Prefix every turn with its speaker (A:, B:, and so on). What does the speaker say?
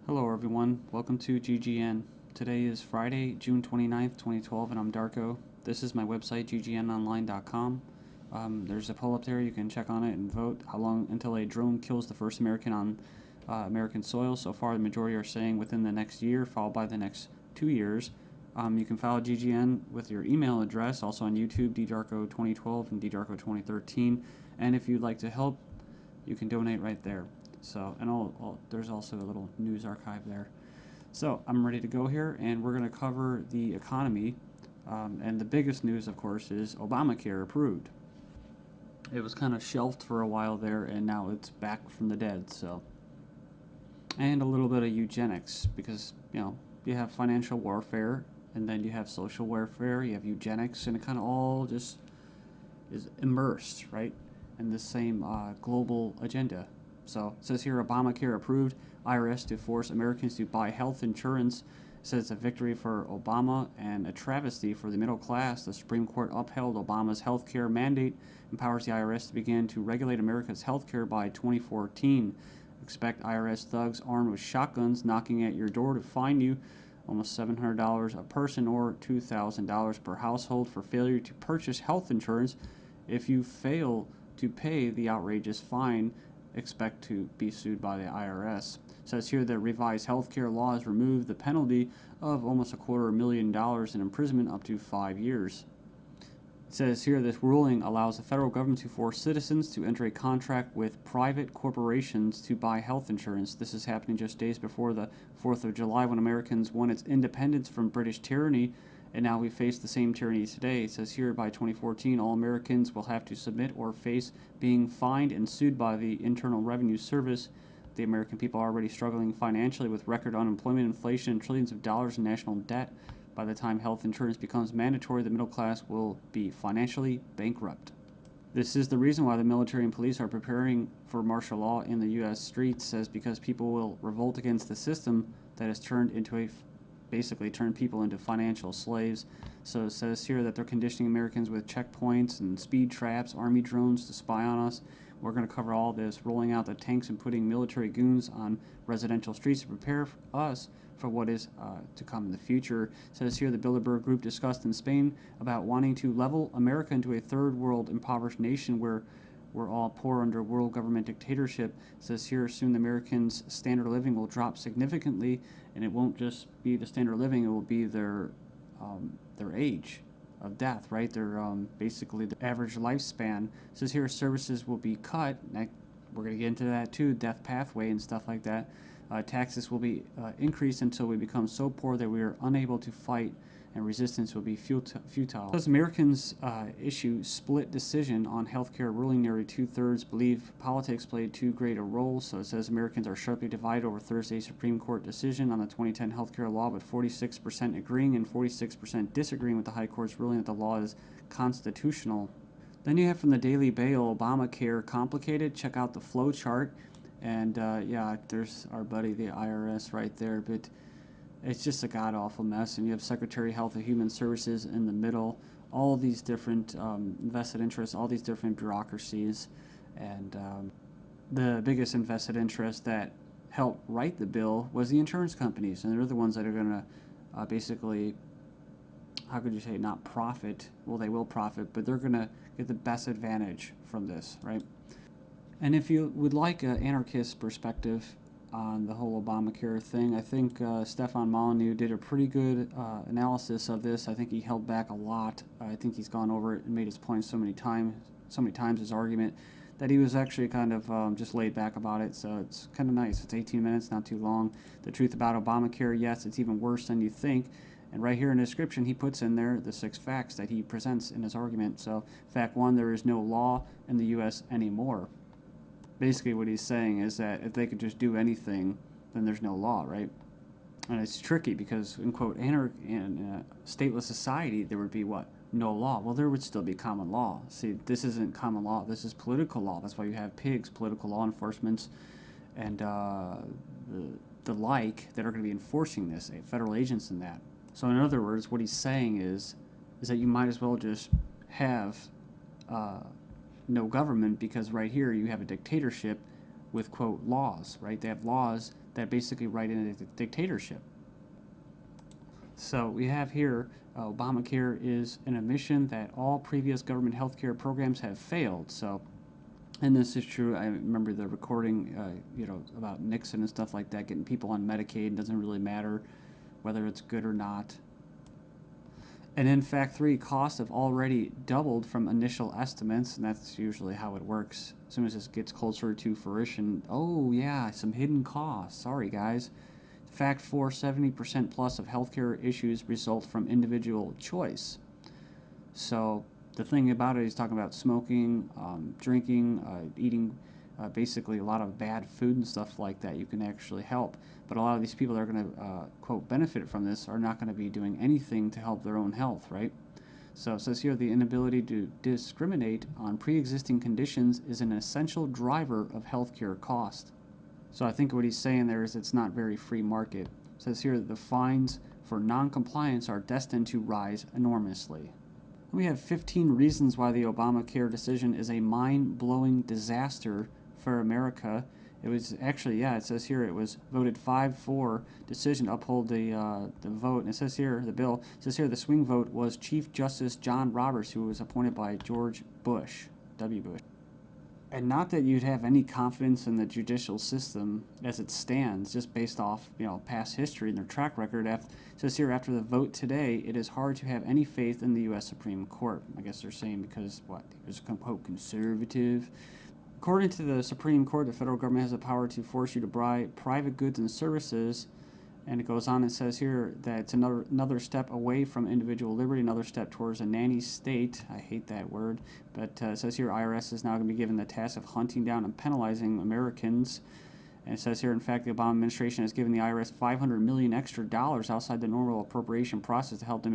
A: Hello everyone, welcome to GGN. Today is Friday, June 29th, 2012, and I'm Darko. This is my website, ggnonline.com. There's a poll up there, you can check on it and vote how long until a drone kills the first American on American soil. So far, the majority are saying within the next year, followed by the next 2 years. You can follow GGN with your email address, also on YouTube, ddarko2012 and ddarko2013. And if you'd like to help, you can donate right there. So, and there's also a little news archive there. So, I'm ready to go here, and we're going to cover the economy. And the biggest news, of course, is Obamacare approved. It was kind of shelved for a while there, and now it's back from the dead. So, and a little bit of eugenics, because you have financial warfare, and then you have social warfare, you have eugenics, and it kind of all just is immersed, right, in the same global agenda. So it says here, Obamacare approved, IRS to force Americans to buy health insurance. It says it's a victory for Obama and a travesty for the middle class. The Supreme Court upheld Obama's health care mandate, empowers the IRS to begin to regulate America's health care by 2014. Expect IRS thugs armed with shotguns knocking at your door to fine you almost $700 a person or $2,000 per household for failure to purchase health insurance. If you fail to pay the outrageous fine, expect to be sued by the IRS. It says here that revised healthcare laws remove the penalty of almost $250,000 in imprisonment up to 5 years. It says here this ruling allows the federal government to force citizens to enter a contract with private corporations to buy health insurance. This is happening just days before the 4th of July, when Americans won its independence from British tyranny, and now we face the same tyranny today. It says here by 2014, all Americans will have to submit or face being fined and sued by the Internal Revenue Service. The American people are already struggling financially with record unemployment, inflation, and trillions of dollars in national debt. By the time health insurance becomes mandatory, the middle class will be financially bankrupt. This is the reason why the military and police are preparing for martial law in the U.S. streets, says because people will revolt against the system that has basically turned people into financial slaves. So it says here that they're conditioning Americans with checkpoints and speed traps, army drones to spy on us. We're going to cover all this, rolling out the tanks and putting military goons on residential streets to prepare us for what is to come in the future. It says here the Bilderberg Group discussed in Spain about wanting to level America into a third world impoverished nation where we're all poor under world government dictatorship. It says here soon the Americans' standard of living will drop significantly, and it won't just be the standard of living, it will be their age of death, right? Their basically the average lifespan. It says here services will be cut. We're going to get into that too, death pathway and stuff like that. Taxes will be increased until we become so poor that we are unable to fight, and resistance will be futile. As Americans issue split decision on healthcare ruling, nearly 2/3 believe politics played too great a role. So it says Americans are sharply divided over Thursday's Supreme Court decision on the 2010 healthcare law, with 46% agreeing and 46% disagreeing with the High Court's ruling that the law is constitutional. Then you have from the Daily Bail, Obamacare complicated. Check out the flow chart. And yeah, there's our buddy, the IRS, right there. But it's just a god-awful mess. And you have Secretary of Health and Human Services in the middle. All these different vested interests, all these different bureaucracies. And the biggest invested interest that helped write the bill was the insurance companies. And they're the ones that are going to basically, how could you say, not profit. Well, they will profit, but they're going to get the best advantage from this, right? And if you would like an anarchist perspective on the whole Obamacare thing, I think Stefan Molyneux did a pretty good analysis of this. I think he held back a lot. I think he's gone over it and made his point so many times, his argument, that he was actually kind of just laid back about it. So it's kind of nice. It's 18 minutes, not too long. The truth about Obamacare, yes, it's even worse than you think. And right here in the description, he puts in there the 6 facts that he presents in his argument. So fact 1, there is no law in the U.S. anymore. Basically what he's saying is that if they could just do anything, then there's no law, right? And it's tricky because, in quote, in a stateless society, there would be what? No law. Well, there would still be common law. See, this isn't common law. This is political law. That's why you have pigs, political law enforcement, and the like that are going to be enforcing this, federal agents and that. So in other words, what he's saying is that you might as well just have no government, because right here you have a dictatorship with, quote, laws, right? They have laws that basically write in a dictatorship. So we have here Obamacare is an admission that all previous government health care programs have failed. So, and this is true. I remember the recording, about Nixon and stuff like that, getting people on Medicaid. It doesn't really matter whether it's good or not. And in fact, costs have already doubled from initial estimates, and that's usually how it works. As soon as this gets closer to fruition, oh yeah, some hidden costs. Sorry, guys. Fact 4, 70% plus of healthcare issues result from individual choice. So the thing about it, he's talking about smoking, drinking, eating basically a lot of bad food and stuff like that. You can actually help. But a lot of these people that are going to, quote, benefit from this are not going to be doing anything to help their own health, right? So it says here the inability to discriminate on pre-existing conditions is an essential driver of healthcare cost. So I think what he's saying there is it's not very free market. It says here that the fines for non-compliance are destined to rise enormously. We have 15 reasons why the Obamacare decision is a mind-blowing disaster for America. It was actually, it says here it was voted 5-4 decision to uphold the vote. And it says here, the bill, it says here the swing vote was Chief Justice John Roberts, who was appointed by George Bush, W. Bush. And not that you'd have any confidence in the judicial system as it stands, just based off past history and their track record. It says here, after the vote today, it is hard to have any faith in the U.S. Supreme Court. I guess they're saying because it was quote conservative. According to the Supreme Court, the federal government has the power to force you to buy private goods and services. And it goes on and says here that it's another step away from individual liberty, another step towards a nanny state. I hate that word. But it says here IRS is now going to be given the task of hunting down and penalizing Americans. And it says here, in fact, the Obama administration has given the IRS $500 million extra outside the normal appropriation process to help them